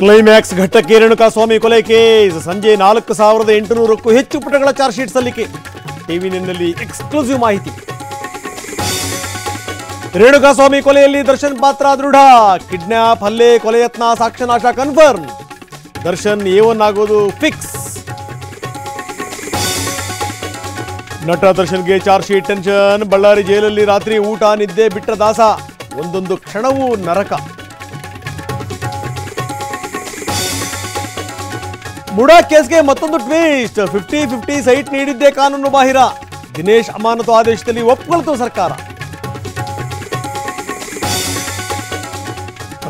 Climax ಘಟ್ಟಕ್ಕೆ Renukaswamy ಕೊಲೆ case ಸಂಜೆ 4800ಕ್ಕೂ ಹೆಚ್ಚು ಪುಟಗಳ ಚಾರ್ಜ್ ಶೀಟ್ ಸಲ್ಲಿಕೆ ಟಿವಿ9ನಲ್ಲಿ ಎಕ್ಸ್ಕ್ಲೂಸಿವ್ ಮಾಹಿತಿ. ರೇಣುಕಾಸ್ವಾಮಿ ಕೊಲೆಯಲ್ಲಿ ದರ್ಶನ್ ಪಾತ್ರ ದೃಢ, ಕಿಡ್ನಾಪ್ ಹಲ್ಲೆ ಕೊಲೆ ಯತ್ನ ಸಾಕ್ಷ್ಯನಾಶ ಕನ್ಫರ್ಮ್, ದರ್ಶನ್ A1 ಆಗೋದು ಫಿಕ್ಸ್. ನಟ ದರ್ಶನ್ಗೆ ಚಾರ್ಜ್ ಶೀಟ್ ಟೆನ್ಷನ್, ಬಳ್ಳಾರಿ ಜೈಲಲ್ಲಿ ರಾತ್ರಿ ಊಟ ನಿದ್ದೆ ಬಿಟ್ಟ ದಾಸ, ಒಂದೊಂದು ಕ್ಷಣವೂ ನರಕ. ಮುಡಾ ಕೇಸ್ಗೆ ಮತ್ತೊಂದು ಟ್ವಿಸ್ಟ್, 50-50 ಸೈಟ್ ನೀಡಿದ್ದೇ ಕಾನೂನು ಬಾಹಿರ, ದಿನೇಶ್ ಅಮಾನತು ಆದೇಶದಲ್ಲಿ ಒಪ್ಪಿಕೊಳ್ತು ಸರ್ಕಾರ.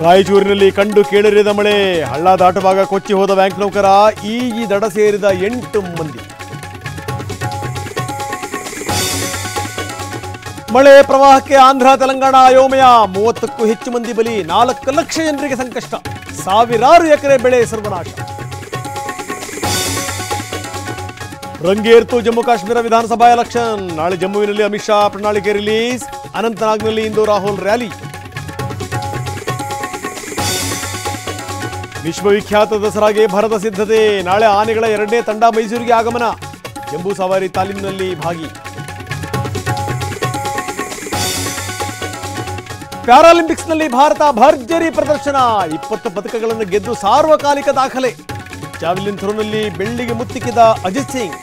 ರಾಯಚೂರಿನಲ್ಲಿ ಕಂಡು ಕೇಳರಿದ ಮಳೆ, ಹಳ್ಳ ದಾಟುವಾಗ ಕೊಚ್ಚಿ ಹೋದ ಬ್ಯಾಂಕ್ ನೌಕರ, ಈ ದಡ ಸೇರಿದ 8 ಮಂದಿ. ಮಳೆ ಪ್ರವಾಹಕ್ಕೆ ಆಂಧ್ರ ತೆಲಂಗಾಣ ಅಯೋಮಯ, 30ಕ್ಕೂ ಹೆಚ್ಚು ಮಂದಿ ಬಲಿ, 4 ಲಕ್ಷ ಜನರಿಗೆ ಸಂಕಷ್ಟ, ಸಾವಿರಾರು ಎಕರೆ ಬೆಳೆ ಸರ್ವನಾಶ. ರಂಗೇರ್ತು ಜಮ್ಮು ಕಾಶ್ಮೀರ ವಿಧಾನಸಭಾ ಎಲೆಕ್ಷನ್, ನಾಳೆ ಜಮ್ಮುವಿನಲ್ಲಿ ಅಮಿತ್ ಶಾ ಪ್ರಣಾಳಿಕೆ ರಿಲೀಸ್, ಅನಂತನಾಗ್ನಲ್ಲಿ ಇಂದು ರಾಹುಲ್ ರ್ಯಾಲಿ. ವಿಶ್ವವಿಖ್ಯಾತ ದಸರಾಗೆ ಭರದ ಸಿದ್ಧತೆ, ನಾಳೆ ಆನೆಗಳ 2ನೇ ತಂಡ ಮೈಸೂರಿಗೆ ಆಗಮನ, ಜಂಬೂ ಸವಾರಿ ತಾಲೀಮಿನಲ್ಲಿ ಭಾಗಿ. ಪ್ಯಾರಾಲಿಂಪಿಕ್ಸ್ನಲ್ಲಿ ಭಾರತ ಭರ್ಜರಿ ಪ್ರದರ್ಶನ, 20 ಪದಕಗಳನ್ನು ಗೆದ್ದು ಸಾರ್ವಕಾಲಿಕ ದಾಖಲೆ, ಜಾವೆಲಿನ್ ಥ್ರೋನಲ್ಲಿ ಬೆಳ್ಳಿಗೆ ಮುತ್ತಿಕ್ಕಿದ ಅಜಿತ್ ಸಿಂಗ್.